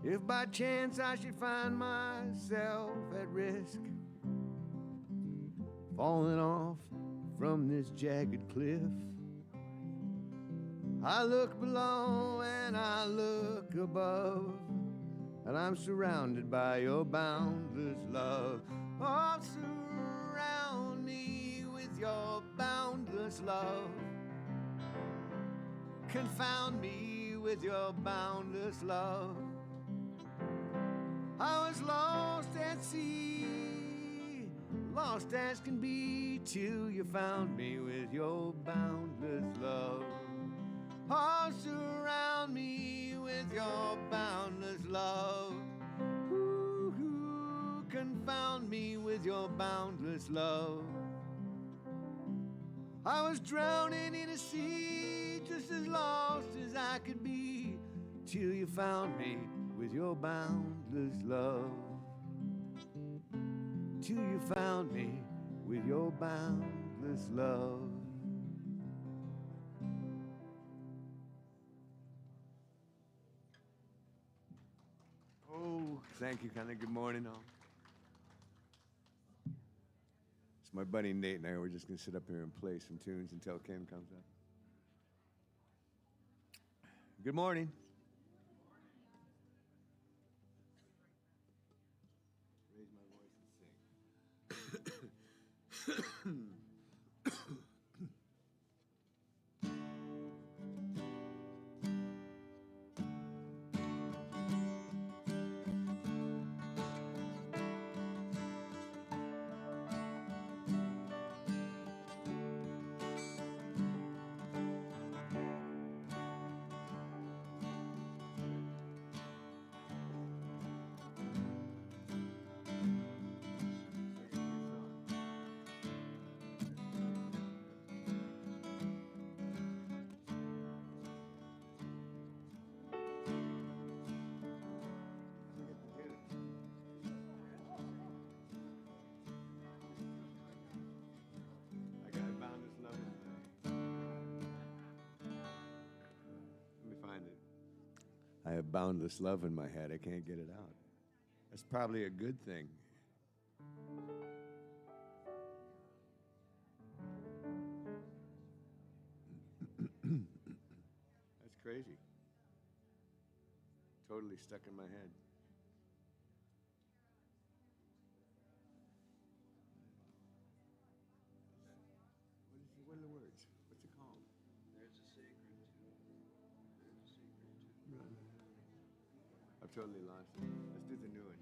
If by chance I should find myself at risk, falling off from this jagged cliff, I look below and I look above, and I'm surrounded by your boundless love. Oh, surround me with your boundless love. Confound me with your boundless love. I was lost at sea, lost as can be, till you found me with your boundless love. Oh, surround me with your boundless love. Ooh, confound me with your boundless love. I was drowning in a sea, just as lost as I could be, till you found me with your boundless love. Till you found me with your boundless love. Oh, thank you, kind of. Good morning, all. It's my buddy Nate and I. We're just going to sit up here and play some tunes until Ken comes up. Good morning. Raise my voice and sing. I have boundless love in my head. I can't get it out. That's probably a good thing. That's crazy. Totally stuck in my head. What are the words? What's it called? There's a secret to it. There's a secret to it. I've totally lost it. Let's do the new one.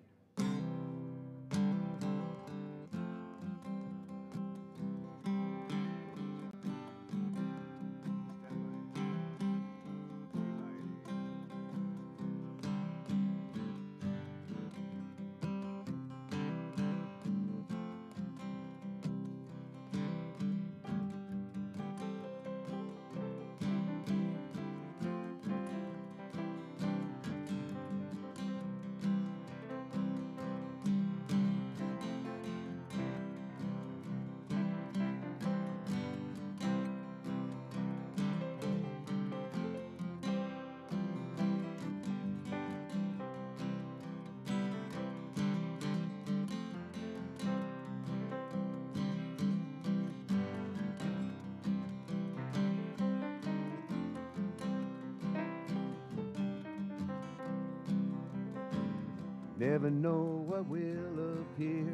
Never know what will appear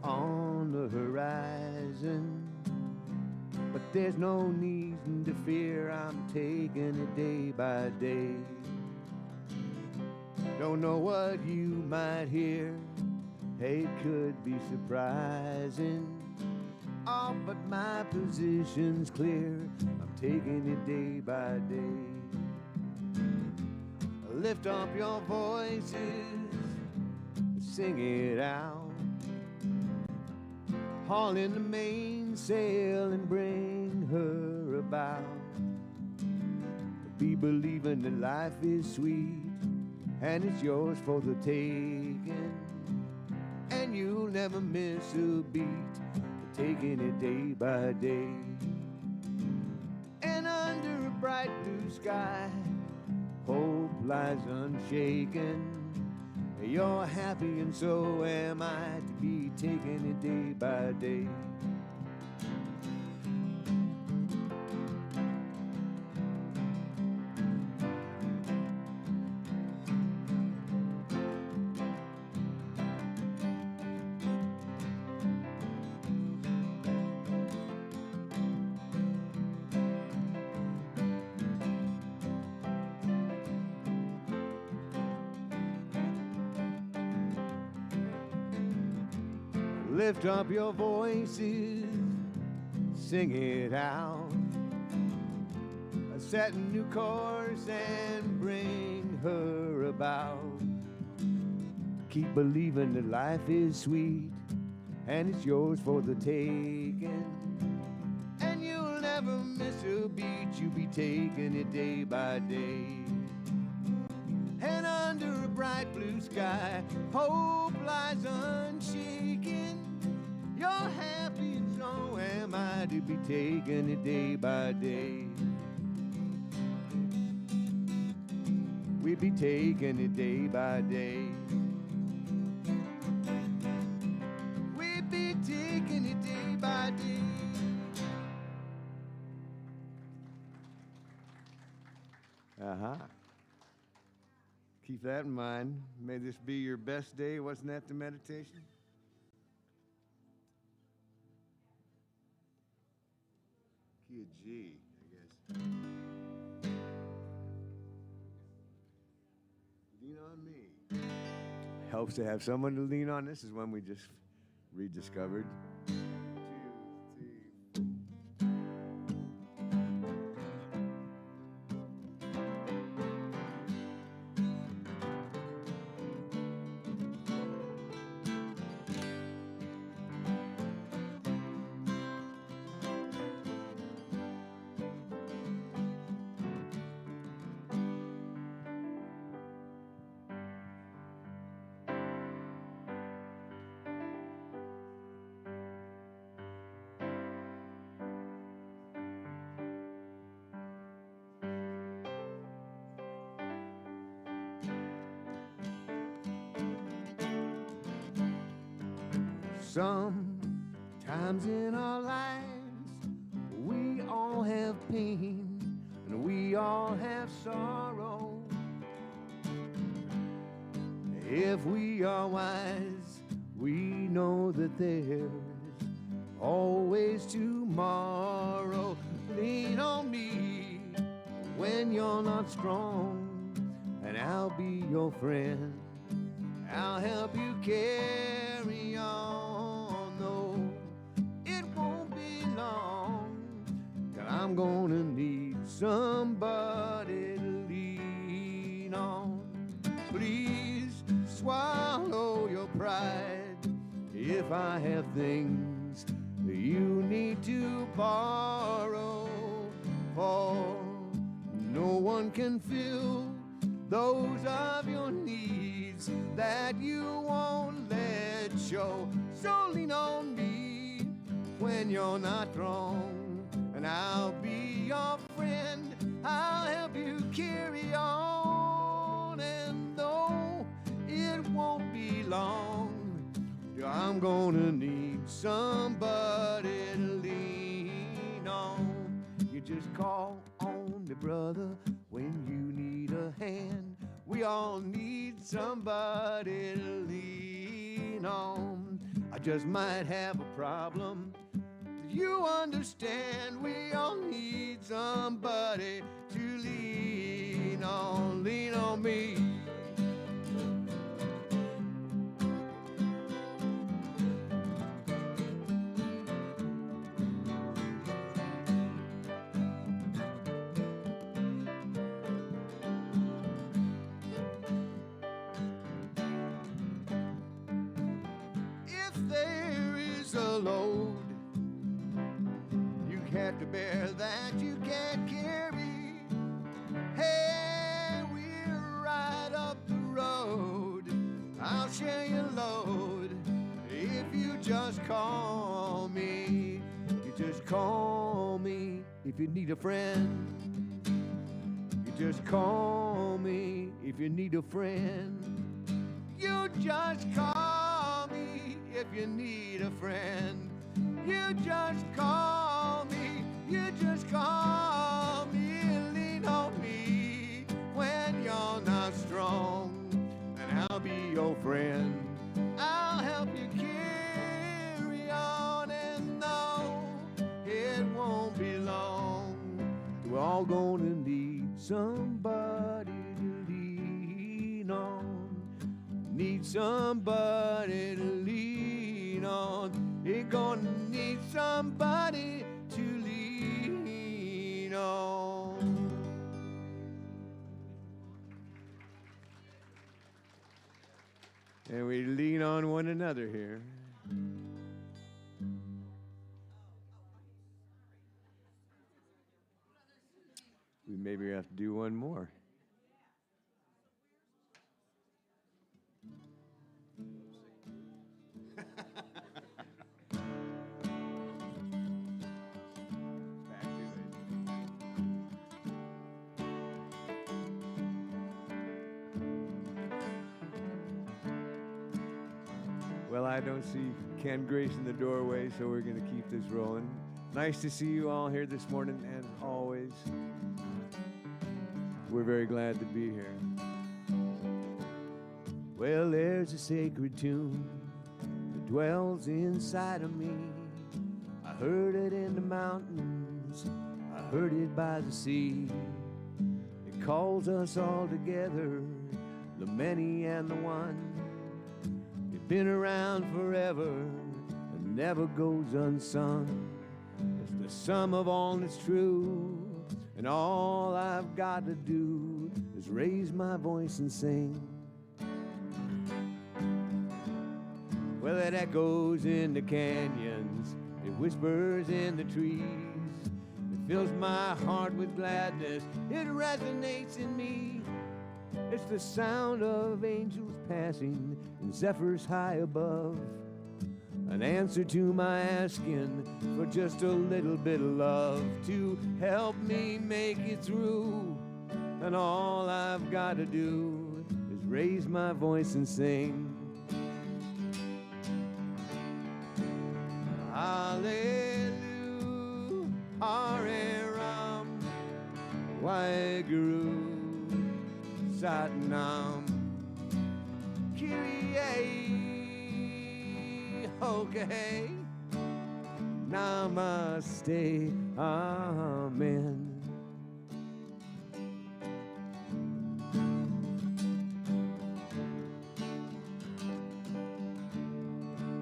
on the horizon, but there's no need to fear. I'm taking it day by day. Don't know what you might hear. Hey, it could be surprising. Oh, but my position's clear. I'm taking it day by day. Lift up your voices, sing it out. Haul in the mainsail and bring her about. Be believing that life is sweet and it's yours for the taking, and you'll never miss a beat, taking it day by day. And under a bright blue sky, hope lies unshaken. You're happy and so am I, to be taking it day by day. Lift up your voices, sing it out. Set a new course and bring her about. Keep believing that life is sweet and it's yours for the taking. And you'll never miss a beat, you'll be taking it day by day. And under a bright blue sky, hope lies unshaken. You're happy and so am I, to be taking it day by day. We'll be taking it day by day. We'll be taking it day by day. Keep that in mind. May this be your best day. Wasn't that the meditation? Key of G, I guess. Lean on me. Helps to have someone to lean on. This is one we just rediscovered. 2, 3, 4. Sometimes in our lives we all have pain and we all have sorrow. If we are wise, we know that there's always tomorrow. Lean on me when you're not strong, and I'll be your friend. I'll help you carry on. No, it won't be long, 'cause I'm gonna need somebody to lean on. Please swallow your pride if I have things you need to borrow, for no one can fill those of your needs that you won't let show. So lean on me when you're not strong, and I'll be your friend. I'll help you carry on, and though it won't be long, I'm gonna need somebody to lean on. You just call on me, brother, when you need a hand. We all need somebody to lean on. I just might have a problem. Do you understand? We all need somebody to lean on. Lean on me. Load you have to bear that you can't carry. Hey, we're right up the road. I'll share your load if you just call me. You just call me if you need a friend. You just call me if you need a friend. You just call me if you need a friend. You just call me, you just call me and lean on me when you're not strong, and I'll be your friend. I'll help you carry on, and no, it won't be long. We're all gonna need somebody to lean on. Need somebody to lean on. You're gonna need somebody to lean on. And we lean on one another here. We maybe have to do one more. Well, I don't see Ken Grace in the doorway, so we're going to keep this rolling. Nice to see you all here this morning, and always, we're very glad to be here. Well, there's a sacred tune that dwells inside of me. I heard it in the mountains, I heard it by the sea. It calls us all together, the many and the one. It's been around forever and never goes unsung. It's the sum of all that's true, and all I've got to do is raise my voice and sing. Well, it echoes in the canyons, it whispers in the trees, it fills my heart with gladness, it resonates in me. It's the sound of angels passing and zephyrs high above, an answer to my asking for just a little bit of love to help me make it through. And all I've got to do is raise my voice and sing. Hallelujah, Hare Ram, Waheguru, Satnam, Kyrie, okay, Namaste, Amen.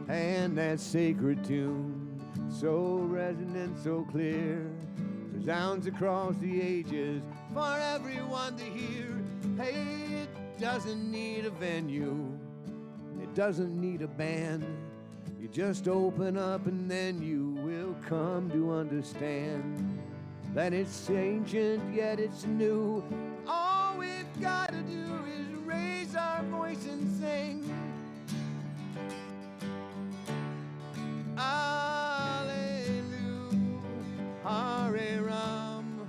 And that sacred tune, so resonant, so clear, resounds across the ages for everyone to hear. Hey, it doesn't need a venue, it doesn't need a band. You just open up and then you will come to understand that it's ancient yet it's new. All we've got to do is raise our voice and sing. Hallelujah, Hare Ram,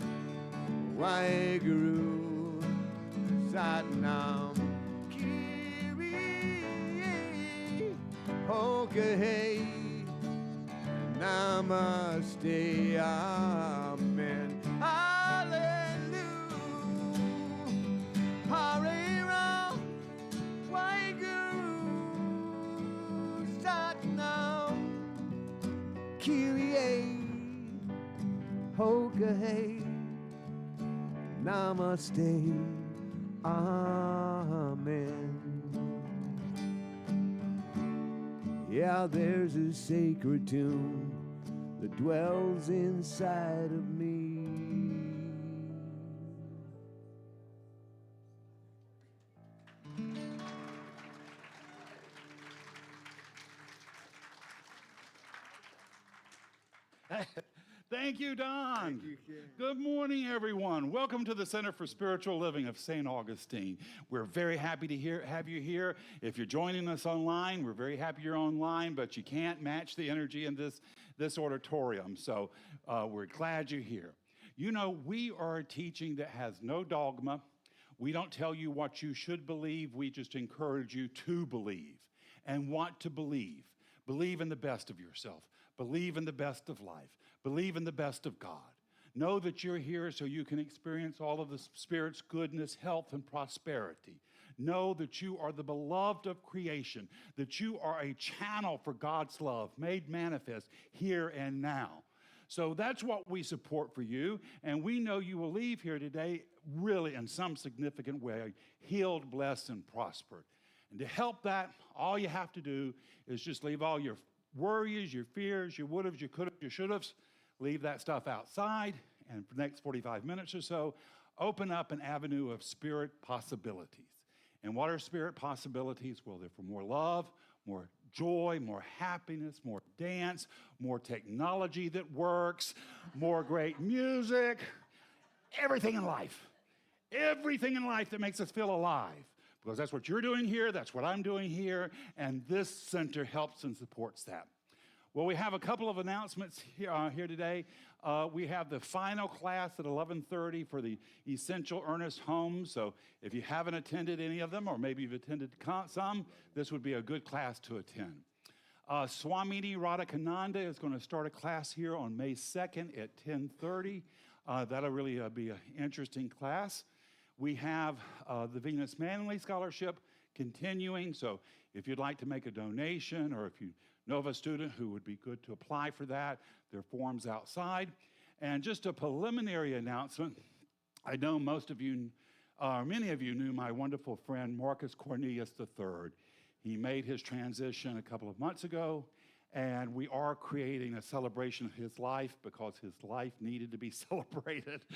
Waheguru, Satnam, Kyrie, okay, Namaste, Amen. Hallelujah, Hare Ram, Waheguru, Satnam, Kyrie, okay, Namaste, Amen. Yeah, there's a sacred tune that dwells inside of me. Thank you, Don. Thank you, Ken. Good morning, everyone. Welcome to the Center for Spiritual Living of St. Augustine. We're very happy to have you here. If you're joining us online, we're very happy you're online, but you can't match the energy in this auditorium, so we're glad you're here. You know, we are a teaching that has no dogma. We don't tell you what you should believe. We just encourage you to believe and want to believe. Believe in the best of yourself. Believe in the best of life. Believe in the best of God. Know that you're here so you can experience all of the Spirit's goodness, health, and prosperity. Know that you are the beloved of creation, that you are a channel for God's love made manifest here and now. So that's what we support for you, and we know you will leave here today really in some significant way, healed, blessed, and prospered. And to help that, all you have to do is just leave all your worries, your fears, your would-haves, your could-haves, your should-haves, leave that stuff outside, and for the next 45 minutes or so, open up an avenue of spirit possibilities. And what are spirit possibilities? Well, they're for more love, more joy, more happiness, more dance, more technology that works, more great music, everything in life. Everything in life that makes us feel alive. Because that's what you're doing here, that's what I'm doing here, and this center helps and supports that. Well, we have a couple of announcements here today. We have the final class at 11:30 for the Essential Earnest Homes. So if you haven't attended any of them, or maybe you've attended some, this would be a good class to attend. Swamini Radhakananda is going to start a class here on May 2nd at 10:30. That'll really be an interesting class. We have the Venus Manley Scholarship continuing. So if you'd like to make a donation, or if you know of a student who would be good to apply for that, there are forms outside. And just a preliminary announcement, I know most of you, many of you knew my wonderful friend Marcus Cornelius III. He made his transition a couple of months ago, and we are creating a celebration of his life because his life needed to be celebrated.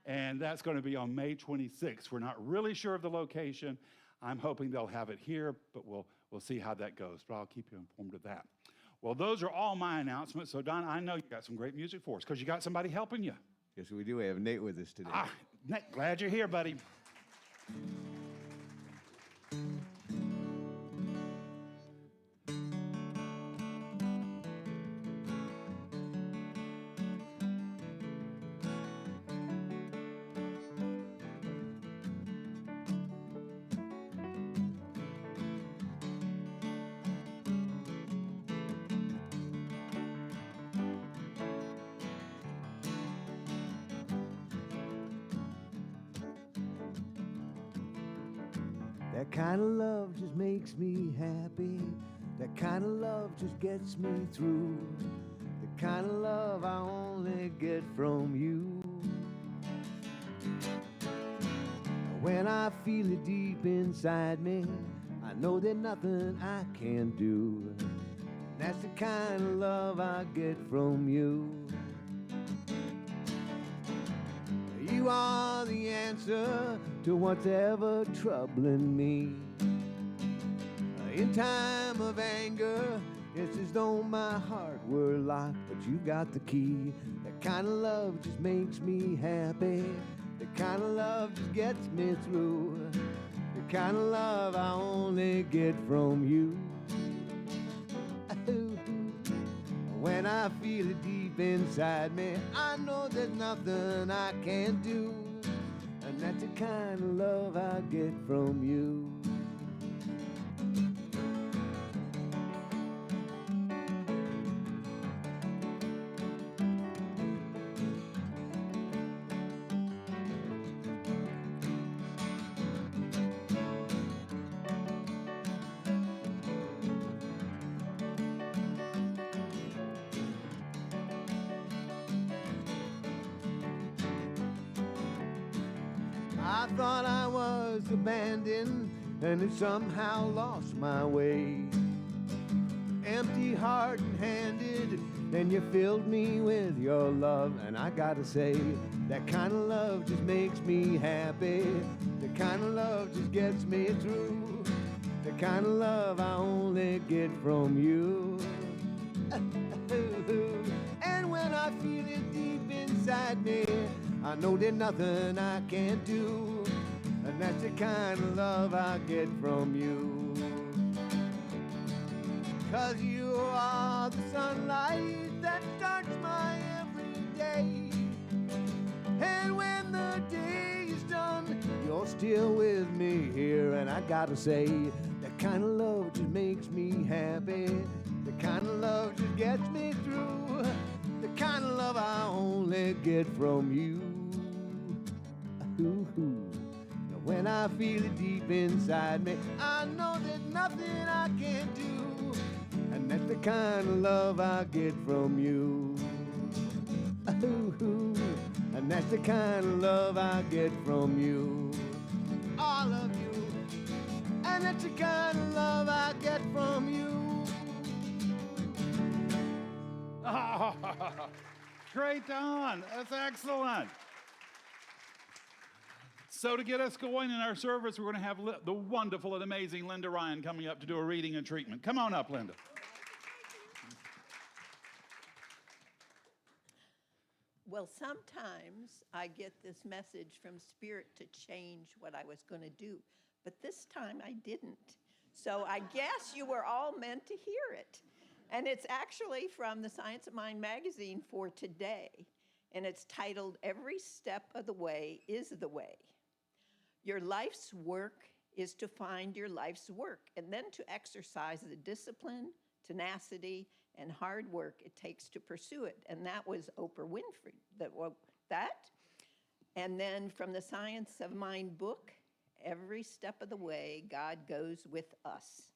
And that's going to be on May 26th. We're not really sure of the location. I'm hoping they'll have it here, but we'll see how that goes. But I'll keep you informed of that. Well, those are all my announcements. So, Don, I know you got some great music for us because you got somebody helping you. Yes, we do. We have Nate with us today. Nate, glad you're here, buddy. That kind of love just makes me happy. That kind of love just gets me through. The kind of love I only get from you. When I feel it deep inside me, I know there's nothing I can do. That's the kind of love I get from you. You are the answer to what's ever troubling me. In time of anger, it's as though my heart were locked, but you got the key. That kind of love just makes me happy. The kind of love just gets me through. The kind of love I only get from you. When I feel it deep inside me, I know there's nothing I can't do. And that's the kind of love I get from you. I thought I was abandoned and had somehow lost my way. Empty heart and handed, then you filled me with your love. And I gotta say, that kind of love just makes me happy. The kind of love just gets me through. The kind of love I only get from you. And when I feel it deep inside me, I know there's nothing I can't do. And that's the kind of love I get from you. 'Cause you are the sunlight that starts my every day. And when the day is done, you're still with me here. And I gotta say, that kind of love just makes me happy. The kind of love just gets me through. The kind of love I only get from you. Ooh. Now when I feel it deep inside me, I know there's nothing I can't do. And that's the kind of love I get from you. Ooh. And that's the kind of love I get from you. All of you. And that's the kind of love I get from you. Great, Don. That's excellent. So to get us going in our service, we're going to have the wonderful and amazing Linda Ryan coming up to do a reading and treatment. Come on up, Linda. Well, sometimes I get this message from Spirit to change what I was going to do, but this time I didn't. So I guess you were all meant to hear it. And it's actually from the Science of Mind magazine for today, and it's titled, "Every Step of the Way is the Way." Your life's work is to find your life's work and then to exercise the discipline, tenacity, and hard work it takes to pursue it. And that was Oprah Winfrey that wrote that. And then from the Science of Mind book, "Every Step of the Way, God Goes with Us."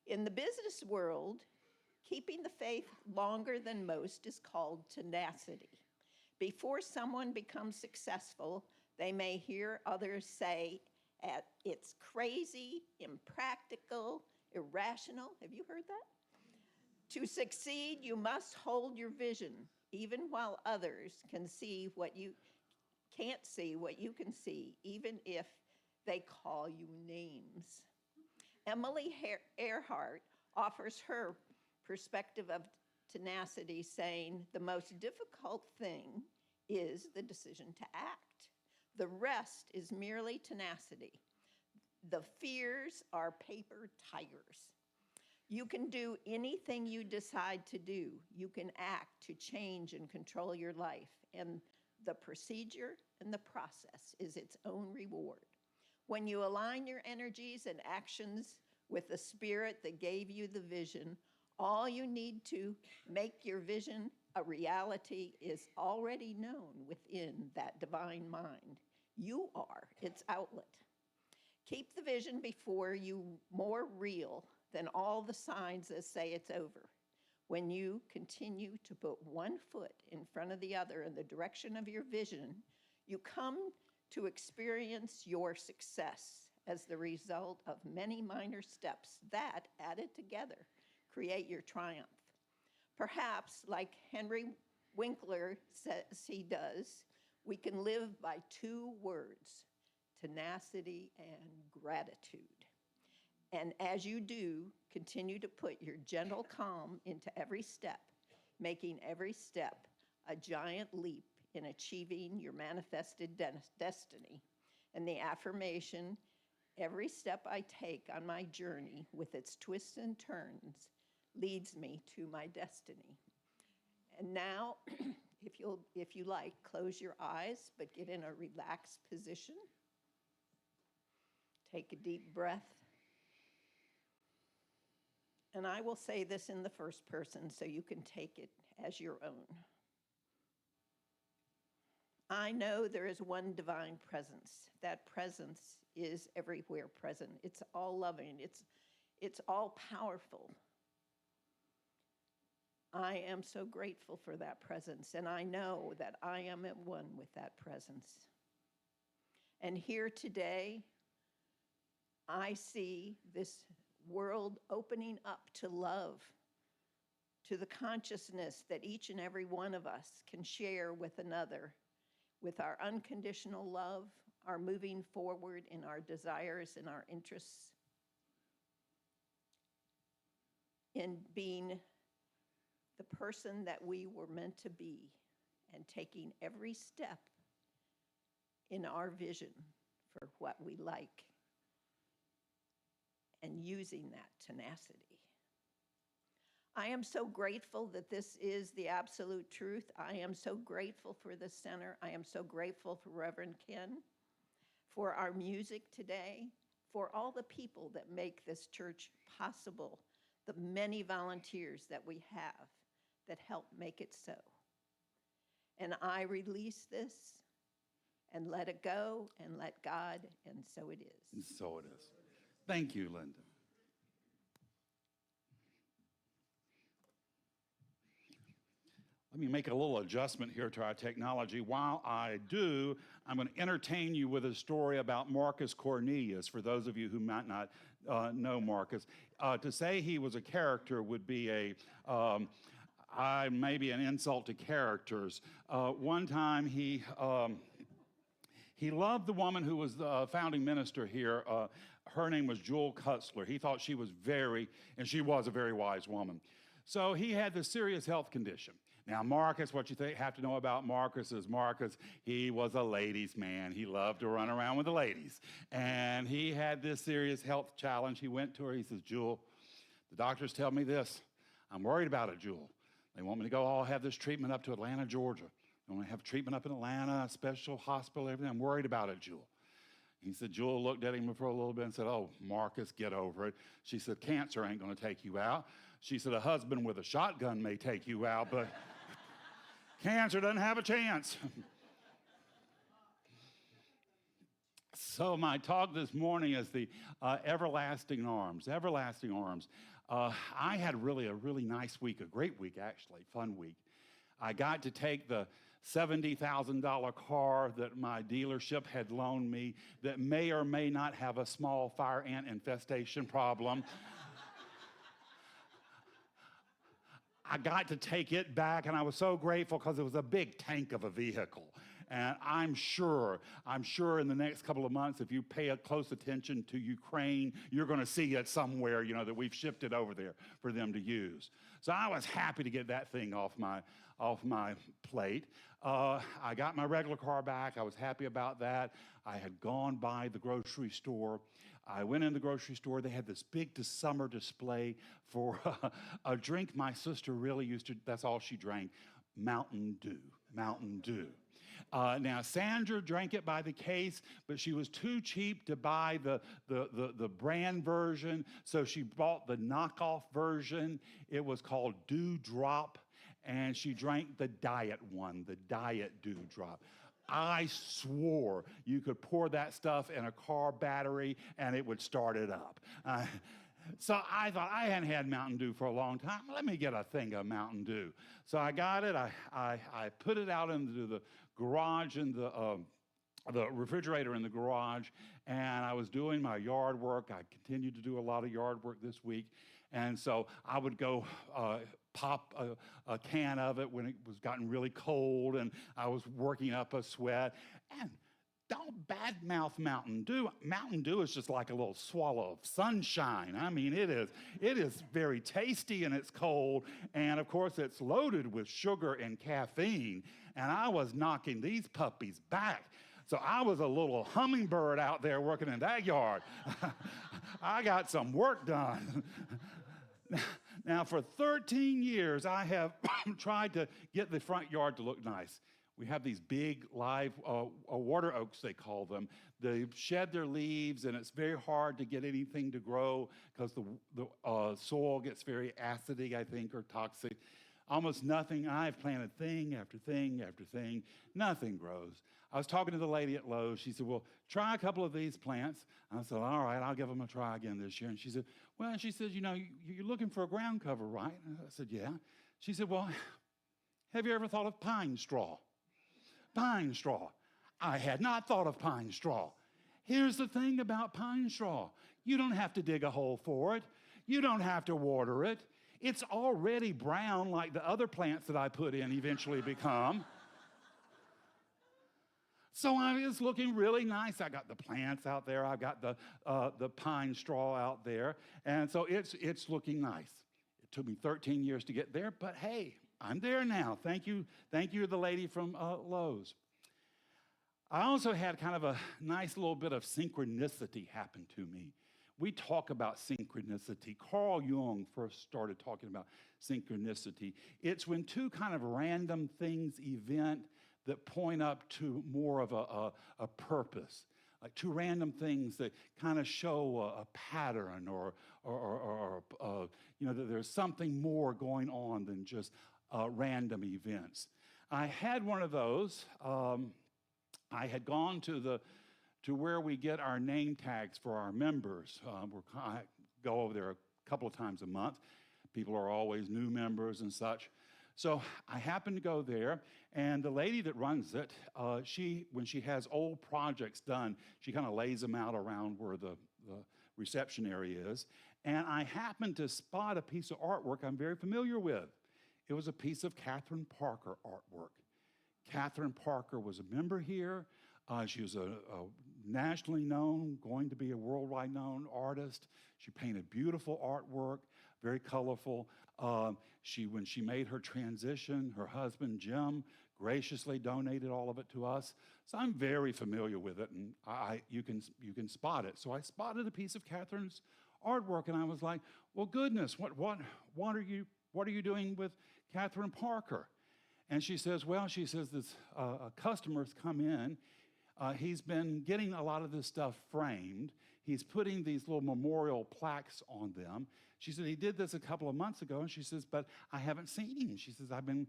In the business world, keeping the faith longer than most is called tenacity. Before someone becomes successful, they may hear others say, "It's crazy, impractical, irrational." Have you heard that? To succeed, you must hold your vision, even while others can see what you can't see, what you can see, even if they call you names. Emily Earhart offers her perspective of tenacity, saying, "The most difficult thing is the decision to act. The rest is merely tenacity. The fears are paper tigers. You can do anything you decide to do. You can act to change and control your life, and the procedure and the process is its own reward. When you align your energies and actions with the spirit that gave you the vision, all you need to make your vision a reality is already known within that divine mind. You are its outlet. Keep the vision before you more real than all the signs that say it's over. When you continue to put one foot in front of the other in the direction of your vision, you come to experience your success as the result of many minor steps that, added together, create your triumph. Perhaps, like Henry Winkler says he does, we can live by two words: tenacity and gratitude. And as you do, continue to put your gentle calm into every step, making every step a giant leap in achieving your manifested destiny. And the affirmation, "Every step I take on my journey with its twists and turns leads me to my destiny." And now, if you like, close your eyes, but get in a relaxed position. Take a deep breath. And I will say this in the first person so you can take it as your own. I know there is one divine presence. That presence is everywhere present. It's all loving. It's all powerful. I am so grateful for that presence, and I know that I am at one with that presence. And here today, I see this world opening up to love, to the consciousness that each and every one of us can share with another, with our unconditional love, our moving forward in our desires and our interests, in being the person that we were meant to be, and taking every step in our vision for what we like, and using that tenacity. I am so grateful that this is the absolute truth. I am so grateful for the center. I am so grateful for Reverend Ken, for our music today, for all the people that make this church possible, the many volunteers that we have that help make it so. And I release this and let it go and let God, and so it is. And so it is. Thank you, Linda. Let me make a little adjustment here to our technology. While I do, I'm going to entertain you with a story about Marcus Cornelius, for those of you who might not know Marcus. To say he was a character would be maybe an insult to characters. One time he loved the woman who was the founding minister here. Her name was Jewel Kutzler. He thought she was and she was a very wise woman. So he had this serious health condition. Now, Marcus, what you have to know about Marcus is he was a ladies' man. He loved to run around with the ladies. And he had this serious health challenge. He went to her. He says, Jewel, the doctors tell me this. I'm worried about it, Jewel. They want me to go all have this treatment up to Atlanta, Georgia. They want to have treatment up in Atlanta, a special hospital, everything. I'm worried about it, Jewel. He said, Jewel looked at him for a little bit and said, oh, Marcus, get over it. She said, cancer ain't going to take you out. She said, a husband with a shotgun may take you out, but cancer doesn't have a chance. So my talk this morning is the everlasting arms. Everlasting arms. I had a really nice week, a great week actually, fun week. I got to take the $70,000 car that my dealership had loaned me that may or may not have a small fire ant infestation problem. I got to take it back, and I was so grateful because it was a big tank of a vehicle. And I'm sure in the next couple of months, if you pay a close attention to Ukraine, you're going to see it somewhere, that we've shipped it over there for them to use. So I was happy to get that thing off my plate. I got my regular car back. I was happy about that. I had gone by the grocery store. I went in the grocery store. They had this big summer display for a drink my sister really used to, that's all she drank, Mountain Dew. Mountain Dew. Now, Sandra drank it by the case, but she was too cheap to buy the brand version, so she bought the knockoff version. It was called Dew Drop, and she drank the diet one, the Diet Dew Drop. I swore you could pour that stuff in a car battery and it would start it up. So I thought, I hadn't had Mountain Dew for a long time. Let me get a thing of Mountain Dew. So I got it. I put it out into the garage in the refrigerator in the garage, and I was doing my yard work. I continued to do a lot of yard work this week. And so I would go pop a can of it when it was gotten really cold and I was working up a sweat. And don't badmouth Mountain Dew. Mountain Dew is just like a little swallow of sunshine. I mean, it is very tasty and it's cold. And of course, it's loaded with sugar and caffeine. And I was knocking these puppies back. So I was a little hummingbird out there working in that yard. I got some work done. Now, for 13 years, I have tried to get the front yard to look nice. We have these big live water oaks, they call them. They shed their leaves, and it's very hard to get anything to grow because the soil gets very acidic, I think, or toxic. Almost nothing. I've planted thing after thing after thing. Nothing grows. I was talking to the lady at Lowe's. She said, well, try a couple of these plants. I said, all right, I'll give them a try again this year. And she said, well, you're looking for a ground cover, right? And I said, yeah. She said, well, have you ever thought of pine straw? Pine straw. I had not thought of pine straw. Here's the thing about pine straw. You don't have to dig a hole for it. You don't have to water it. It's already brown like the other plants that I put in eventually become. So it's looking really nice. I got the plants out there. I've got the pine straw out there. And so it's looking nice. It took me 13 years to get there, but hey, I'm there now. Thank you, the lady from Lowe's. I also had kind of a nice little bit of synchronicity happen to me. we talk about synchronicity. Carl Jung first started talking about synchronicity. It's when two kind of random things event that point up to more of a purpose. Like two random things that kind of show a pattern or that there's something more going on than just random events. I had one of those. I had gone to where we get our name tags for our members. I go over there a couple of times a month. People are always new members and such. So I happened to go there, and the lady that runs it, when she has old projects done, she kind of lays them out around where the reception area is. And I happened to spot a piece of artwork I'm very familiar with. It was a piece of Catherine Parker artwork. Catherine Parker was a member here. She was a nationally known, going to be a worldwide known artist. She painted beautiful artwork, very colorful. When she made her transition, her husband, Jim, graciously donated all of it to us. So I'm very familiar with it, and you can spot it. So I spotted a piece of Catherine's artwork, and I was like, well, goodness, what are you doing with Catherine Parker? And she says, this customer's come in. He's been getting a lot of this stuff framed. He's putting these little memorial plaques on them. She said, he did this a couple of months ago, and she says, but I haven't seen him. She says, I've been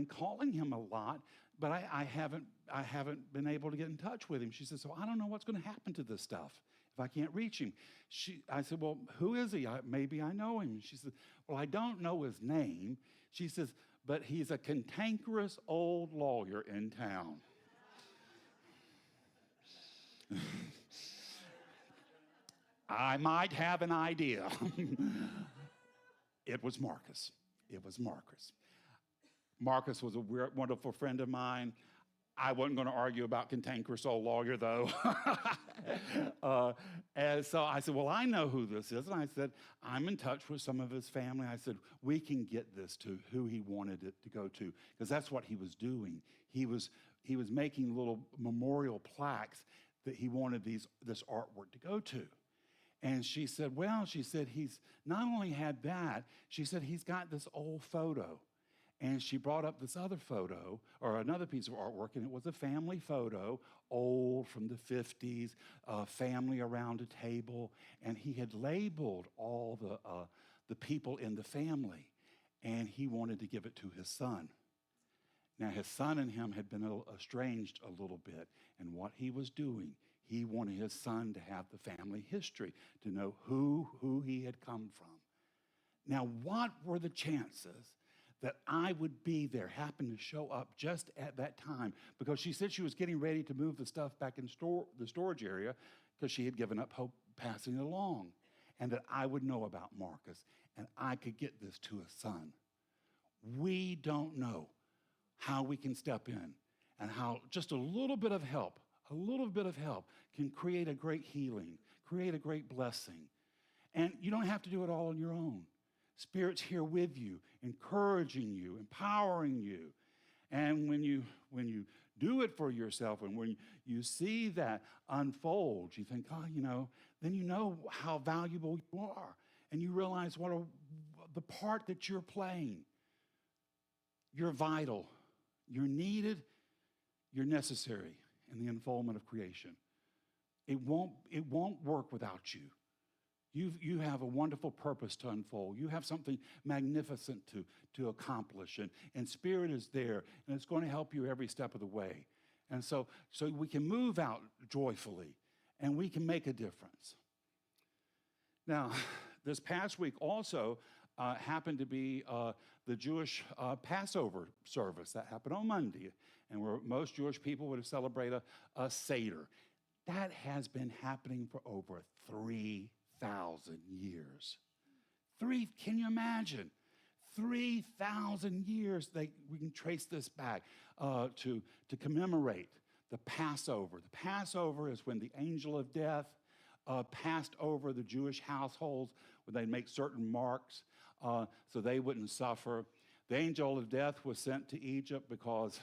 calling him a lot, but I haven't been able to get in touch with him. She says, so I don't know what's going to happen to this stuff if I can't reach him. I said, well, who is he? Maybe I know him. She said, well, I don't know his name. She says, but he's a cantankerous old lawyer in town. I might have an idea. It was Marcus. Marcus was a wonderful friend of mine. I wasn't going to argue about cantankerous old lawyer, though. And so I said, well, I know who this is. And I said, I'm in touch with some of his family. I said, we can get this to who he wanted it to go to, because that's what he was doing. He was making little memorial plaques that he wanted this artwork to go to. And she said, he's not only had that, she said, he's got this old photo. And she brought up this other photo, or another piece of artwork, and it was a family photo, old, from the 50s, family around a table. And he had labeled all the people in the family, and he wanted to give it to his son. Now, his son and him had been estranged a little bit, and what he was doing, he wanted his son to have the family history, to know who he had come from. Now, what were the chances that I would be there, happen to show up just at that time? Because she said she was getting ready to move the stuff back in the storage area because she had given up hope passing it along, and that I would know about Marcus, and I could get this to his son. We don't know how we can step in, and how just a little bit of help can create a great healing, create a great blessing. And you don't have to do it all on your own. Spirit's here with you, encouraging you, empowering you. And when you do it for yourself, and when you see that unfold, you think, then you know how valuable you are. And you realize the part that you're playing. You're vital. You're needed. You're necessary in the unfoldment of creation. It won't work without you. You have a wonderful purpose to unfold. You have something magnificent to accomplish, and Spirit is there, and it's going to help you every step of the way. And so we can move out joyfully, and we can make a difference. Now, this past week also happened to be the Jewish Passover service that happened on Monday, and where most Jewish people would celebrate a Seder. That has been happening for over 3,000 years. Can you imagine? 3,000 years we can trace this back to commemorate the Passover. The Passover is when the angel of death passed over the Jewish households, where they'd make certain marks so they wouldn't suffer. The angel of death was sent to Egypt because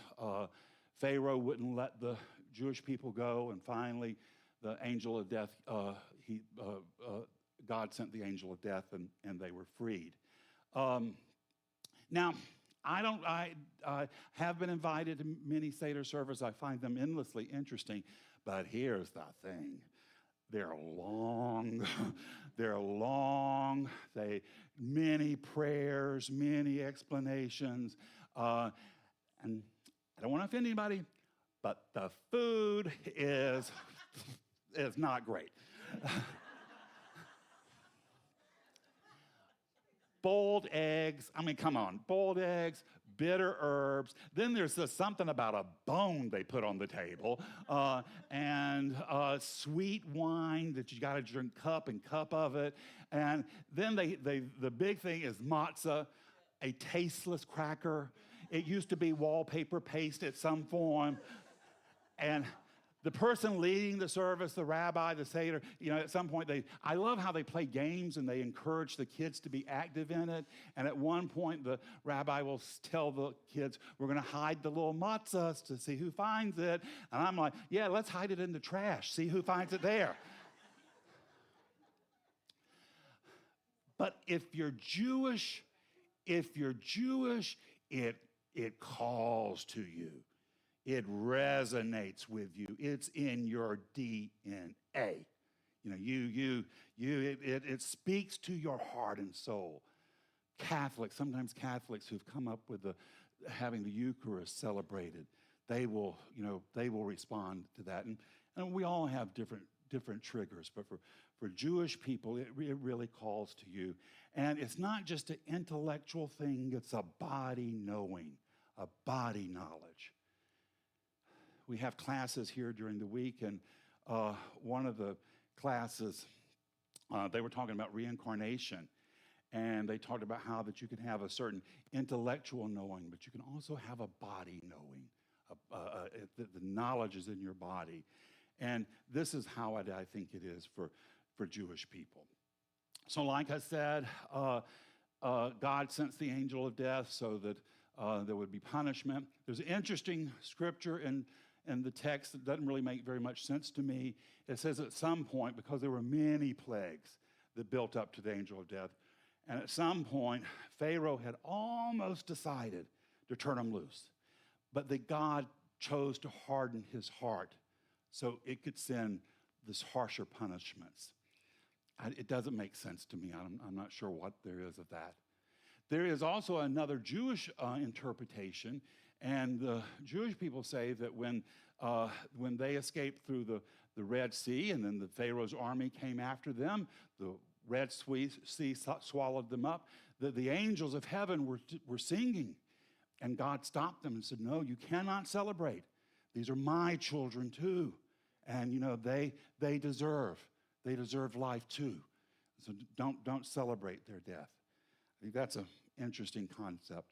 Pharaoh wouldn't let the Jewish people go, and finally the angel of death, God sent the angel of death and they were freed. Now, I have been invited to many Seder services. I find them endlessly interesting. But here's the thing. They're long. They're long. Many prayers, many explanations. And I don't want to offend anybody, but the food is not great. Boiled eggs, come on, boiled eggs, bitter herbs. Then there's something about a bone they put on the table, and sweet wine that you got to drink cup and cup of it. And then the big thing is matzah, a tasteless cracker. It used to be wallpaper paste at some form. And the person leading the service, the rabbi, the seder, at some point, I love how they play games and they encourage the kids to be active in it. And at one point, the rabbi will tell the kids, we're going to hide the little matzahs to see who finds it. And I'm like, yeah, let's hide it in the trash, see who finds it there. But if you're Jewish, it calls to you. It resonates with you. It's in your DNA. It speaks to your heart and soul. Sometimes Catholics who've come up with having the Eucharist celebrated, they will respond to that. And we all have different triggers, but for Jewish people, it really calls to you. And it's not just an intellectual thing, it's a body knowing, a body knowledge. We have classes here during the week, and one of the classes, they were talking about reincarnation, and they talked about how that you can have a certain intellectual knowing, but you can also have a body knowing. The knowledge is in your body. And this is how I think it is for Jewish people. So like I said, God sends the angel of death so that there would be punishment. There's an interesting scripture in the text that doesn't really make very much sense to me. It says at some point, because there were many plagues that built up to the angel of death, and at some point, Pharaoh had almost decided to turn them loose. But that God chose to harden his heart so it could send this harsher punishments. It doesn't make sense to me. I'm not sure what there is of that. There is also another Jewish interpretation, and the Jewish people say that when they escaped through the Red Sea and then the Pharaoh's army came after them, the Red Sea swallowed them up, that the angels of heaven were singing, and God stopped them and said, no, you cannot celebrate. These are my children too, and they deserve life too. So don't celebrate their death. I think that's an interesting concept.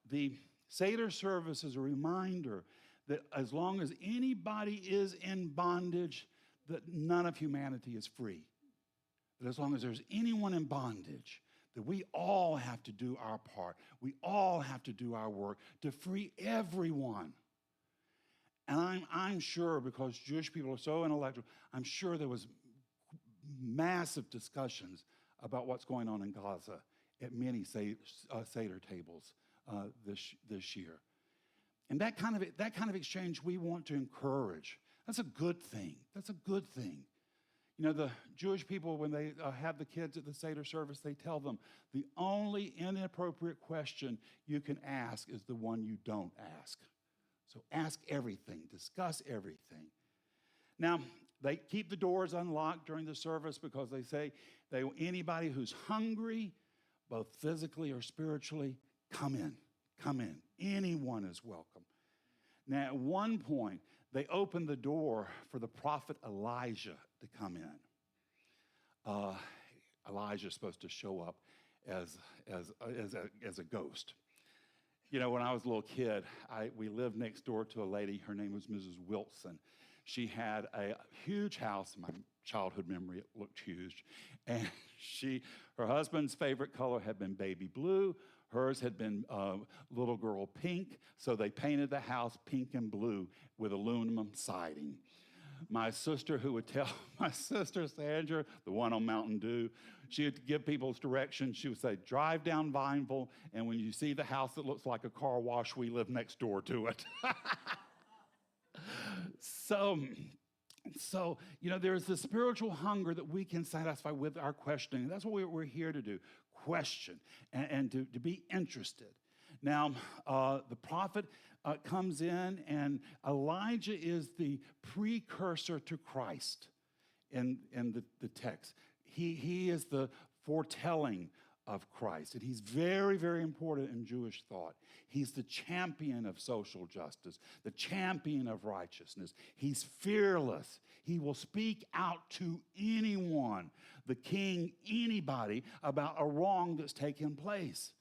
The Seder service is a reminder that as long as anybody is in bondage, that none of humanity is free. That as long as there's anyone in bondage, that we all have to do our part. We all have to do our work to free everyone. And I'm sure, because Jewish people are so intellectual, I'm sure there was massive discussions about what's going on in Gaza at many Seder tables this year. And that kind of exchange we want to encourage. That's a good thing. That's a good thing. The Jewish people, when they have the kids at the Seder service, they tell them the only inappropriate question you can ask is the one you don't ask. So ask everything, discuss everything. Now, they keep the doors unlocked during the service because they say anybody who's hungry, both physically or spiritually, come in. Anyone is welcome. Now, at one point, they opened the door for the prophet Elijah to come in. Elijah's supposed to show up as a ghost. When I was a little kid, we lived next door to a lady. Her name was Mrs. Wilson. She had a huge house. In my childhood memory, it looked huge. And her husband's favorite color had been baby blue. Hers had been little girl pink. So they painted the house pink and blue with aluminum siding. My sister, who would tell my sister Sandra, the one on Mountain Dew, she would give people's directions. She would say, drive down Vineville, and when you see the house that looks like a car wash, we live next door to it. So, there's the spiritual hunger that we can satisfy with our questioning. That's what we're here to do, question and to be interested. Now, the prophet comes in, and Elijah is the precursor to Christ in the text. He is the foretelling of Christ, and he's very, very important in Jewish thought. He's the champion of social justice, the champion of righteousness. He's fearless. He will speak out to anyone, the king, anybody, about a wrong that's taken place.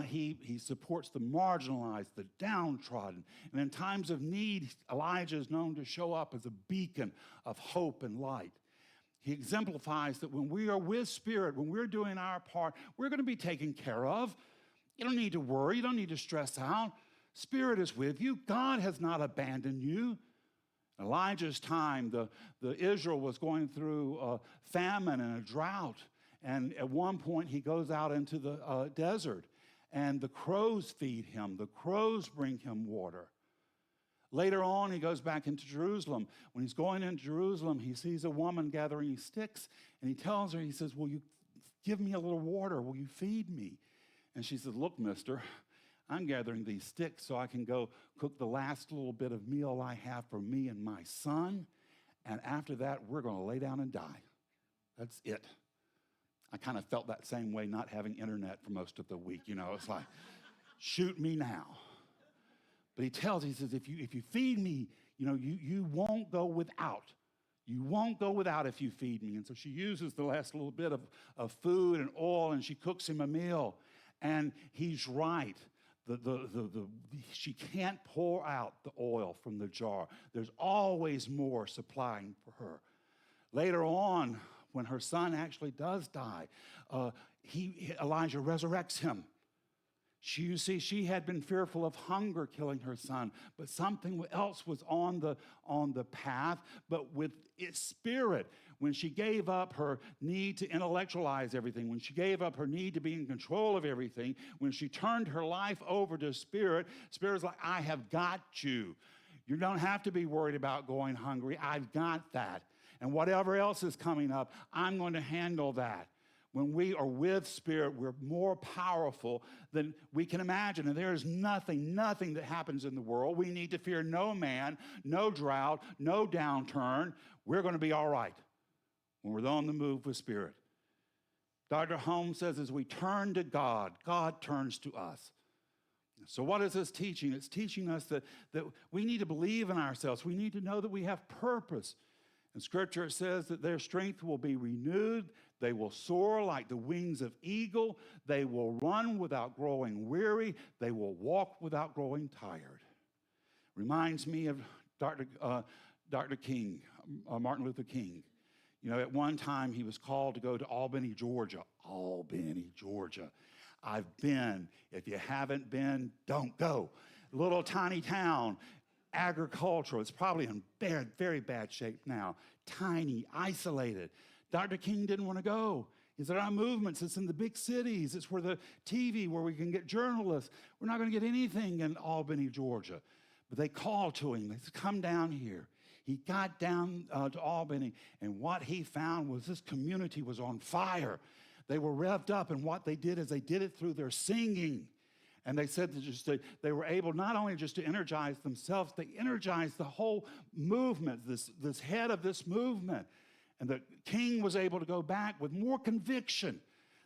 He supports the marginalized, the downtrodden. And in times of need, Elijah is known to show up as a beacon of hope and light. He exemplifies that when we are with Spirit, when we're doing our part, we're going to be taken care of. You don't need to worry. You don't need to stress out. Spirit is with you. God has not abandoned you. Elijah's time, the Israel was going through a famine and a drought. And at one point, he goes out into the desert, and the crows feed him. The crows bring him water. Later on, he goes back into Jerusalem. When he's going into Jerusalem, he sees a woman gathering sticks, and he tells her, he says, will you give me a little water? Will you feed me? And she says, look, mister, I'm gathering these sticks so I can go cook the last little bit of meal I have for me and my son, and after that, we're going to lay down and die. That's it. I kind of felt that same way not having internet for most of the week. It's like, shoot me now. But he says, if you feed me, you won't go without. You won't go without if you feed me. And so she uses the last little bit of food and oil, and she cooks him a meal. And he's right. She can't pour out the oil from the jar. There's always more supplying for her. Later on, when her son actually does die, Elijah resurrects him. She had been fearful of hunger killing her son, but something else was on the path. But with its Spirit, when she gave up her need to intellectualize everything, when she gave up her need to be in control of everything, when she turned her life over to Spirit, Spirit's like, I have got you. You don't have to be worried about going hungry. I've got that. And whatever else is coming up, I'm going to handle that. When we are with Spirit, we're more powerful than we can imagine. And there is nothing that happens in the world. We need to fear no man, no drought, no downturn. We're going to be all right when we're on the move with Spirit. Dr. Holmes says, as we turn to God, God turns to us. So what is this teaching? It's teaching us that we need to believe in ourselves. We need to know that we have purpose. In Scripture, it says that their strength will be renewed. They will soar like the wings of eagle. They will run without growing weary. They will walk without growing tired. Reminds me of Dr. King, Martin Luther King. At one time he was called to go to Albany, Georgia. Albany, Georgia. I've been. If you haven't been, don't go. Little tiny town. Agricultural. It's probably in very bad shape now. Tiny, isolated. Dr. King didn't want to go. He said, our movements, it's in the big cities. It's where the TV, where we can get journalists. We're not going to get anything in Albany, Georgia. But they called to him. They said, come down here. He got down to Albany, and what he found was this community was on fire. They were revved up, and what they did is they did it through their singing. And they said that they were able not only just to energize themselves, they energized the whole movement, this head of this movement. And the king was able to go back with more conviction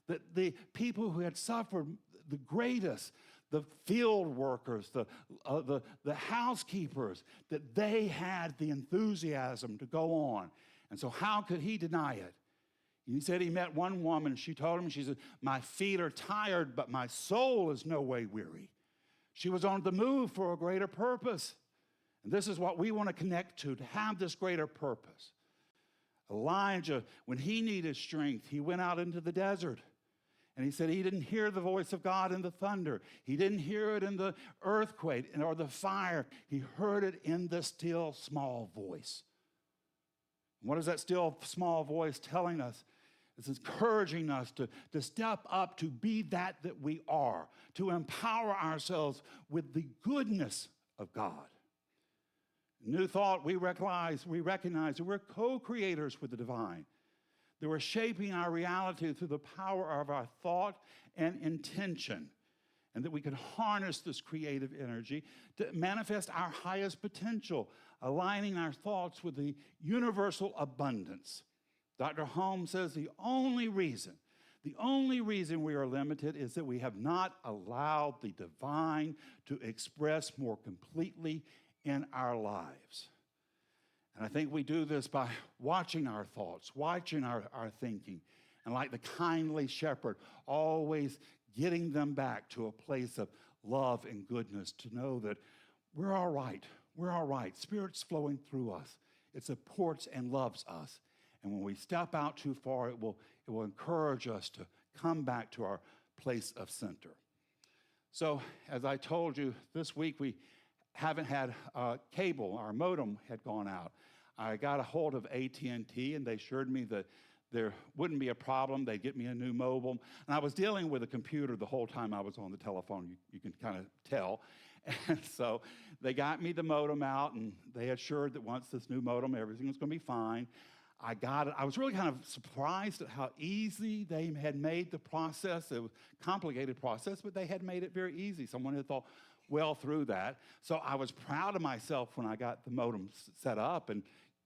that the people who had suffered the greatest, the field workers, the housekeepers, that they had the enthusiasm to go on. And so how could he deny it? He said he met one woman. She told him, she said, my feet are tired, but my soul is no way weary. She was on the move for a greater purpose. And this is what we want to connect to have this greater purpose. Elijah, when he needed strength, he went out into the desert. And he said he didn't hear the voice of God in the thunder. He didn't hear it in the earthquake or the fire. He heard it in the still small voice. What is that still small voice telling us? It's encouraging us to step up, to be that we are, to empower ourselves with the goodness of God. New thought, we recognize that we're co-creators with the divine, that we're shaping our reality through the power of our thought and intention, and that we can harness this creative energy to manifest our highest potential, aligning our thoughts with the universal abundance. Dr. Holmes says the only reason we are limited is that we have not allowed the divine to express more completely in our lives. And I think we do this by watching our thoughts, watching our thinking, and like the kindly shepherd, always getting them back to a place of love and goodness, to know that we're all right. We're all right. Spirit's flowing through us. It supports and loves us. And when we step out too far, it will encourage us to come back to our place of center. So, as I told you, this week we haven't had cable. Our modem had gone out. I got a hold of AT&T, and they assured me that there wouldn't be a problem. They'd get me a new modem. And I was dealing with a computer the whole time I was on the telephone. You can kind of tell. And so they got me the modem out, and they assured that once this new modem, everything was going to be fine. I got it. I was really kind of surprised at how easy they had made the process. It was a complicated process, but they had made it very easy. Someone had thought well through that. So I was proud of myself when I got the modem set up and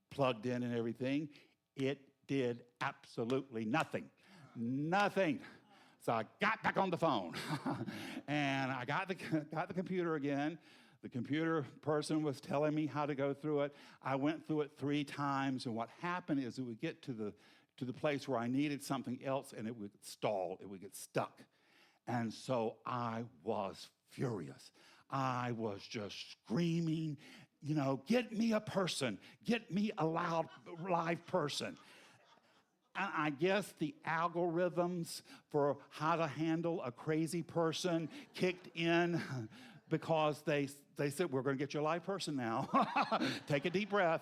plugged in and everything. It did absolutely nothing. Nothing. So I got back on the phone, and I got the computer again. The computer person was telling me how to go through it. I went through it 3 times, and what happened is it would get to the place where I needed something else, and it would stall. It would get stuck. And so I was furious. I was just screaming, get me a person. Get me a live person. And I guess the algorithms for how to handle a crazy person kicked in because they said, we're going to get you a live person now. Take a deep breath.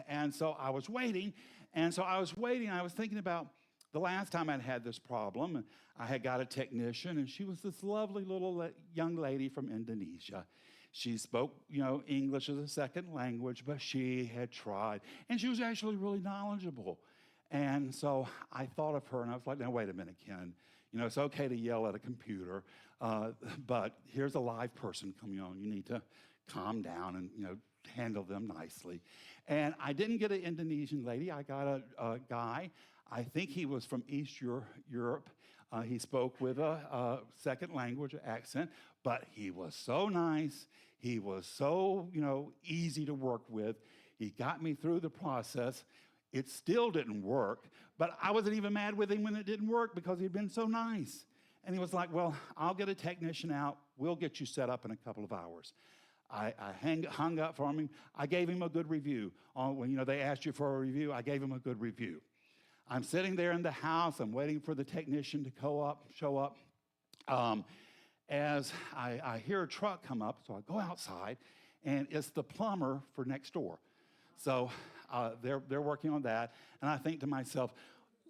And so I was waiting. I was thinking about the last time I'd had this problem. And I had got a technician, and she was this lovely little young lady from Indonesia. She spoke, English as a second language, but she had tried. And she was actually really knowledgeable. And so I thought of her, and I was like, now, wait a minute, Ken. It's okay to yell at a computer, but here's a live person coming on. You need to calm down and, handle them nicely. And I didn't get an Indonesian lady. I got a guy. I think he was from East Europe. He spoke with a second language accent, but he was so nice. He was so, easy to work with. He got me through the process. It still didn't work, but I wasn't even mad with him when it didn't work because he'd been so nice. And he was like, well, I'll get a technician out. We'll get you set up in a couple of hours. I hung up from him. I gave him a good review. When they asked you for a review, I gave him a good review. I'm sitting there in the house. I'm waiting for the technician to show up. As I hear a truck come up, so I go outside, and it's the plumber for next door. So they're working on that, and I think to myself,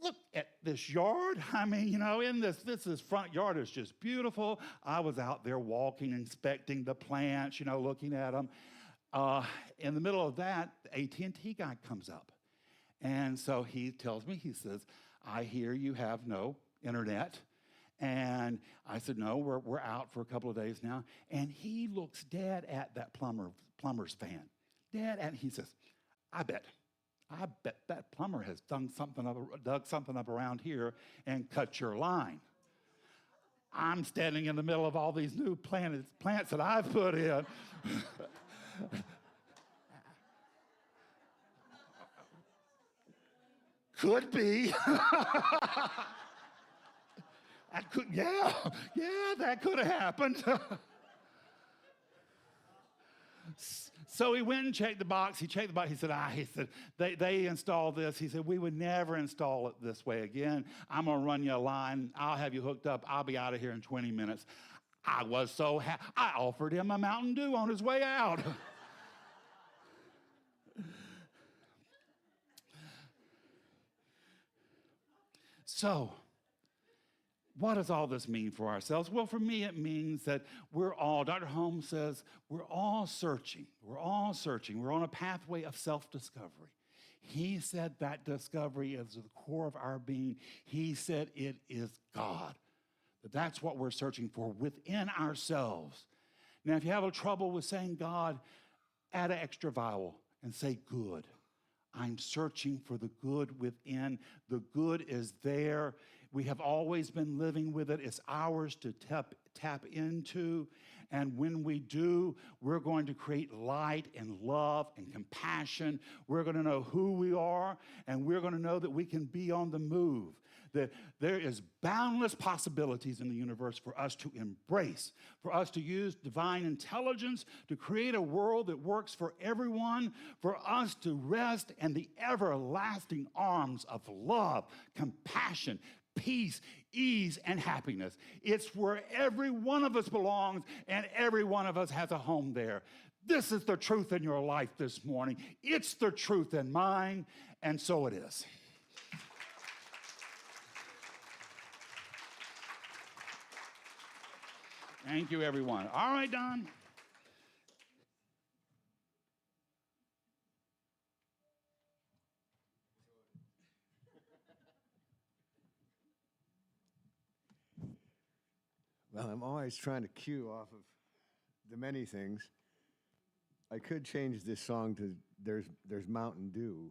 look at this yard. I mean, in this front yard is just beautiful. I was out there walking, inspecting the plants, looking at them. In the middle of that, the AT&T guy comes up, and so he tells me, he says, I hear you have no internet. And I said, no, we're out for a couple of days now. And he looks dead at that plumber's van. Dead at, he says, I bet that plumber has dug something up around here and cut your line. I'm standing in the middle of all these new plants that I've put in. Could be. That could have happened. So he went and checked the box. He checked the box. He said, they installed this. He said, we would never install it this way again. I'm going to run you a line. I'll have you hooked up. I'll be out of here in 20 minutes. I was so happy. I offered him a Mountain Dew on his way out. So, what does all this mean for ourselves? Well, for me, it means that Dr. Holmes says, we're all searching. We're all searching. We're on a pathway of self-discovery. He said that discovery is the core of our being. He said it is God. That's what we're searching for within ourselves. Now, if you have a trouble with saying God, add an extra vowel and say good. I'm searching for the good within. The good is there. We have always been living with it. It's ours to tap into. And when we do, we're going to create light and love and compassion. We're going to know who we are, and we're going to know that we can be on the move. That there is boundless possibilities in the universe for us to embrace, for us to use divine intelligence to create a world that works for everyone, for us to rest in the everlasting arms of love, compassion, peace, ease, and happiness. It's where every one of us belongs, and every one of us has a home there. This is the truth in your life this morning. It's the truth in mine, and so it is. Thank you, everyone. All right, Don. Well, I'm always trying to cue off of the many things. I could change this song to There's Mountain Dew.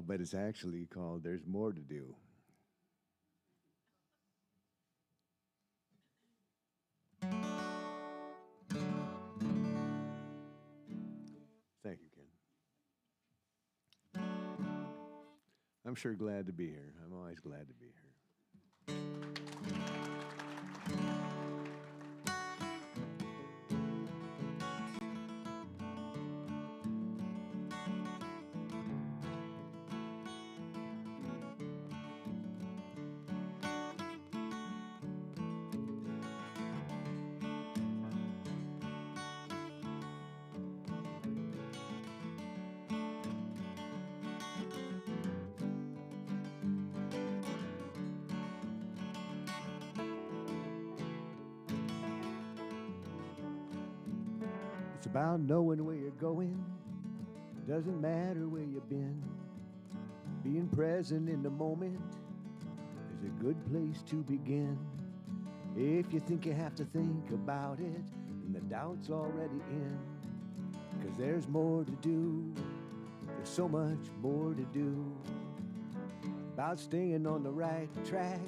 But it's actually called There's More to Do. Thank you, Ken. I'm sure glad to be here. I'm always glad to be here. It's about knowing where you're going. Doesn't matter where you've been. Being present in the moment is a good place to begin. If you think you have to think about it, then the doubt's already in. 'Cause there's more to do. There's so much more to do. About staying on the right track,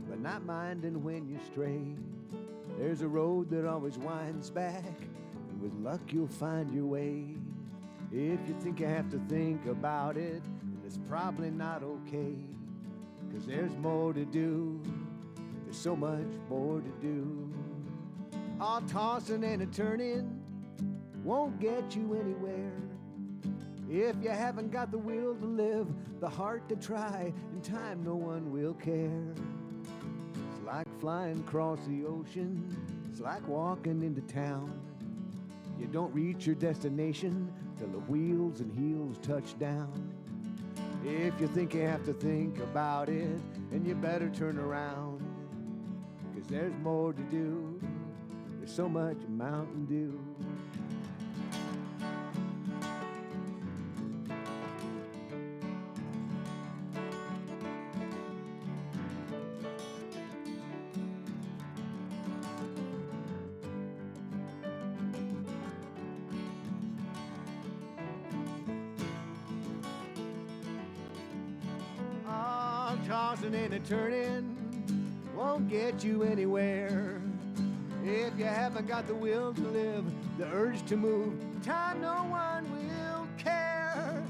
but not minding when you stray. There's a road that always winds back. With luck, you'll find your way. If you think you have to think about it, then it's probably not okay. 'Cause there's more to do. There's so much more to do. All tossing and a turning won't get you anywhere. If you haven't got the will to live, the heart to try, in time no one will care. It's like flying across the ocean. It's like walking into town. You don't reach your destination till the wheels and heels touch down. If you think you have to think about it, then you better turn around. 'Cause there's more to do. There's so much Mountain Dew. Tossing and a turning won't get you anywhere. If you haven't got the will to live, the urge to move, time no one will care.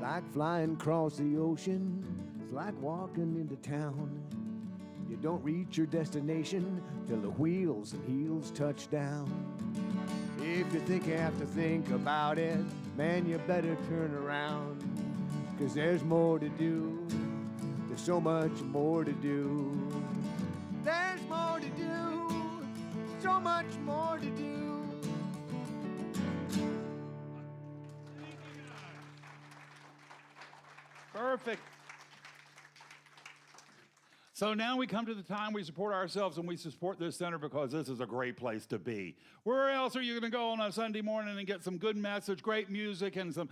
Like flying across the ocean, it's like walking into town. You don't reach your destination till the wheels and heels touch down. If you think you have to think about it, man, you better turn around. 'Cause there's more to do. There's so much more to do. There's more to do. So much more to do. Perfect. So now we come to the time we support ourselves, and we support this center because this is a great place to be. Where else are you going to go on a Sunday morning and get some good message, great music, and some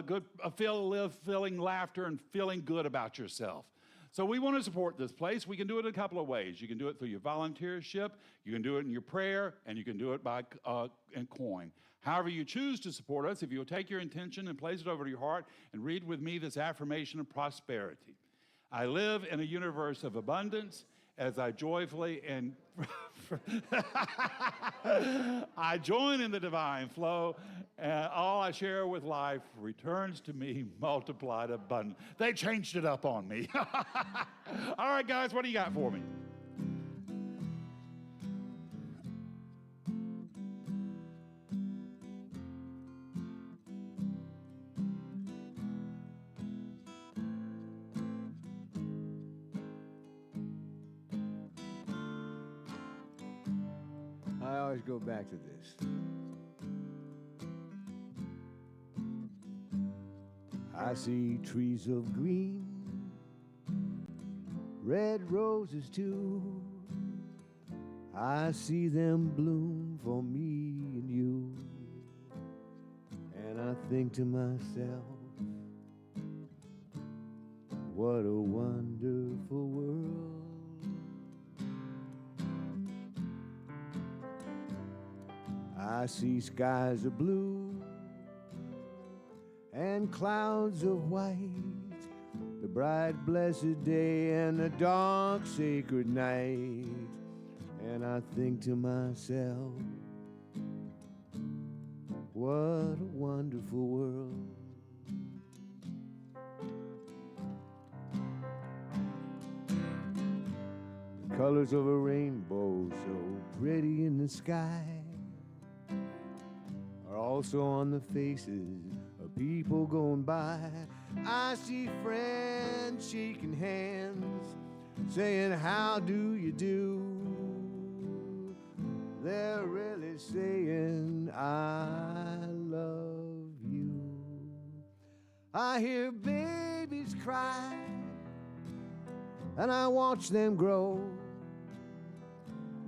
good feeling laughter and feeling good about yourself? So we want to support this place. We can do it a couple of ways. You can do it through your volunteership, you can do it in your prayer, and you can do it by in coin. However you choose to support us, if you'll take your intention and place it over to your heart and read with me this affirmation of prosperity. I live in a universe of abundance as I joyfully and I join in the divine flow, and all I share with life returns to me multiplied abundant. They changed it up on me. All right, guys, what do you got for me? I always go back to this. I see trees of green, red roses too. I see them bloom for me and you. And I think to myself, what a wonderful world. I see skies of blue and clouds of white, the bright blessed day and the dark sacred night. And I think to myself, what a wonderful world. The colors of a rainbow so pretty in the sky are also on the faces of people going by. I see friends shaking hands, saying, how do you do? They're really saying, I love you. I hear babies cry, and I watch them grow.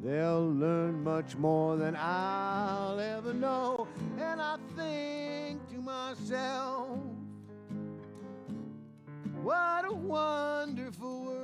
They'll learn much more than I'll ever know. And I think to myself, what a wonderful world.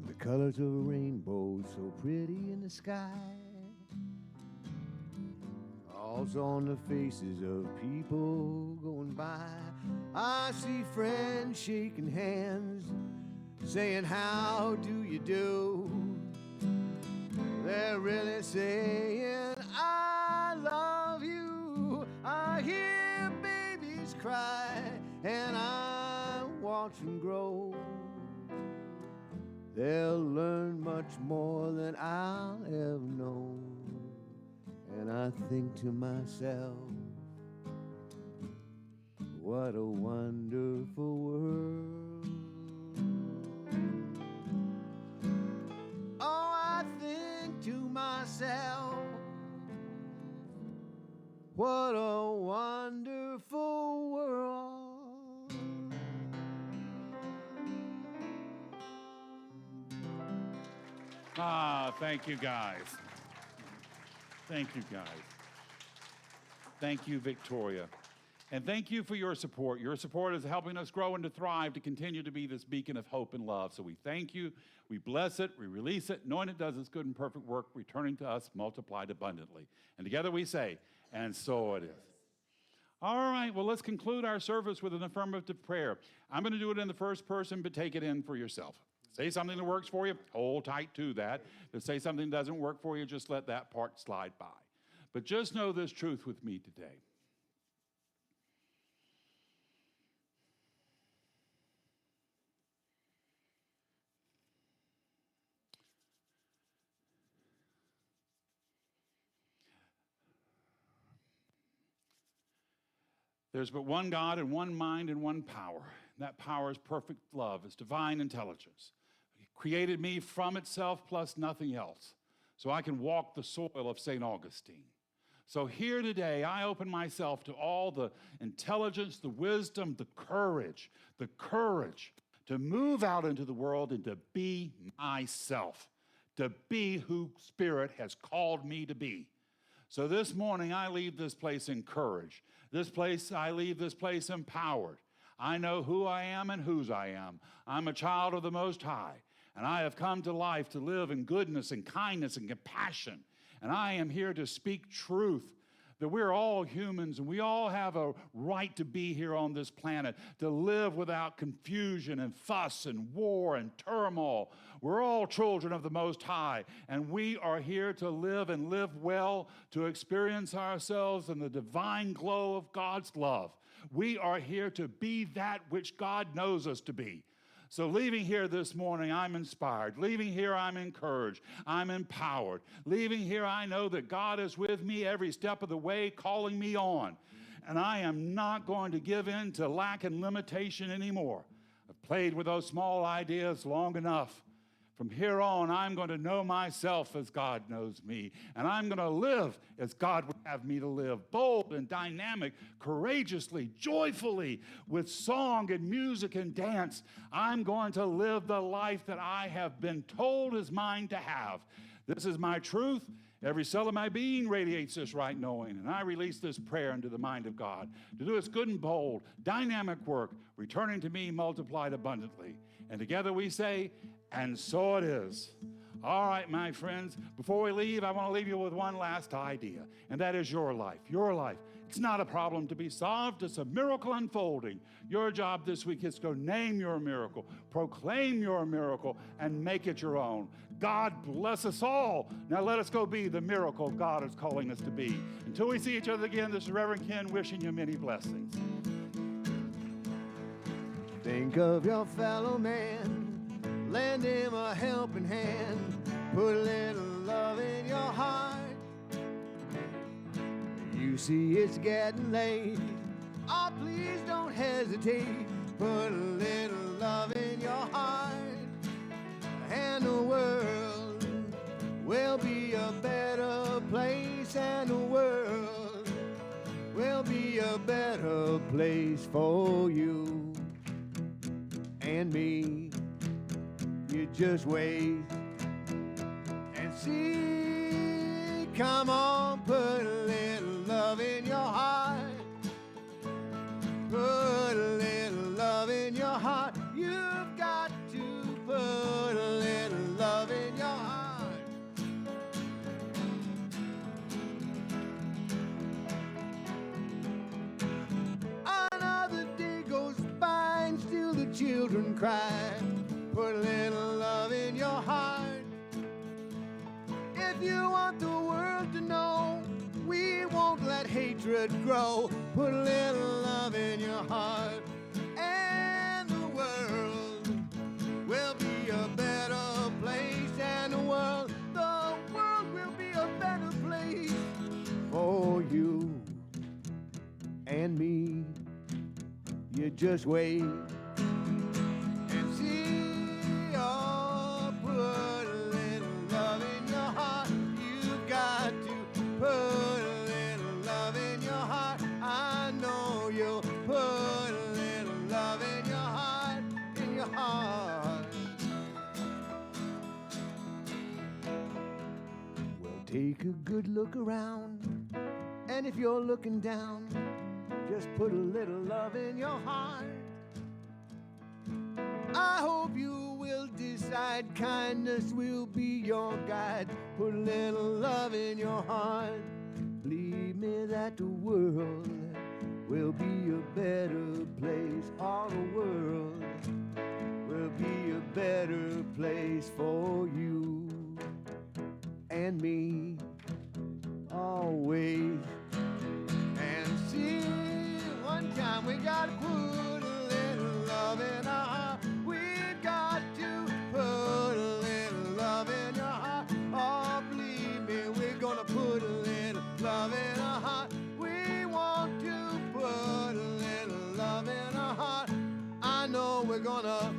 The colors of a rainbow so pretty in the sky, also on the faces of people going by. I see friends shaking hands, saying, how do you do? They're really saying, I love you. I hear babies cry, and I watch them grow. They'll learn much more than I'll ever know. And I think to myself, what a wonderful world. Oh, I think to myself, what a wonderful world. Ah, thank you, guys. Thank you, guys. Thank you, Victoria. And thank you for your support. Your support is helping us grow and to thrive to continue to be this beacon of hope and love. So we thank you, we bless it, we release it, knowing it does its good and perfect work, returning to us multiplied abundantly. And together we say, and so it is. All right, well, let's conclude our service with an affirmative prayer. I'm going to do it in the first person, but take it in for yourself. Say something that works for you, hold tight to that. If say something that doesn't work for you, just let that part slide by. But just know this truth with me today. There's but one God and one mind and one power. That power is perfect love, it's divine intelligence. It created me from itself plus nothing else, so I can walk the soil of St. Augustine. So here today, I open myself to all the intelligence, the wisdom, the courage to move out into the world and to be myself, to be who Spirit has called me to be. So this morning, I leave this place encouraged. I leave this place empowered. I know who I am and whose I am. I'm a child of the Most High, and I have come to life to live in goodness and kindness and compassion. And I am here to speak truth, that we're all humans and we all have a right to be here on this planet, to live without confusion and fuss and war and turmoil. We're all children of the Most High, and we are here to live and live well, to experience ourselves in the divine glow of God's love. We are here to be that which God knows us to be. So leaving here this morning, I'm inspired. Leaving here, I'm encouraged. I'm empowered. Leaving here, I know that God is with me every step of the way, calling me on. And I am not going to give in to lack and limitation anymore. I've played with those small ideas long enough. From here on, I'm going to know myself as God knows me, and I'm going to live as God would have me to live, bold and dynamic, courageously, joyfully, with song and music and dance. I'm going to live the life that I have been told is mine to have. This is my truth. Every cell of my being radiates this right knowing, and I release this prayer into the mind of God to do its good and bold, dynamic work, returning to me multiplied abundantly. And together we say, and so it is. All right, my friends, before we leave, I want to leave you with one last idea, and that is your life. Your life. It's not a problem to be solved. It's a miracle unfolding. Your job this week is to go name your miracle, proclaim your miracle, and make it your own. God bless us all. Now let us go be the miracle God is calling us to be. Until we see each other again, this is Reverend Ken wishing you many blessings. Think of your fellow man. Lend him a helping hand. Put a little love in your heart. You see it's getting late. Oh, please don't hesitate. Put a little love in your heart. And the world will be a better place. And the world will be a better place for you and me. You just wait and see. Come on, put a little love in your heart. Put a little love in your heart. You've got to put a little love in your heart. Another day goes by and still the children cry. Put a little love in your heart. If you want the world to know, we won't let hatred grow. Put a little love in your heart. And the world will be a better place. And the world will be a better place for you and me. You just wait and see. Oh, put a little love in your heart. You've got to put a little love in your heart. I know you'll put a little love in your heart, in your heart. Well, take a good look around, and if you're looking down, just put a little love in your heart. I hope you will decide kindness will be your guide. Put a little love in your heart. Believe me that the world will be a better place. All the world will be a better place for you and me always. And see, one time we gotta put a little love in our heart. We've got to put a little love in your heart. Oh, believe me, we're gonna put a little love in our heart. We want to put a little love in our heart. I know we're gonna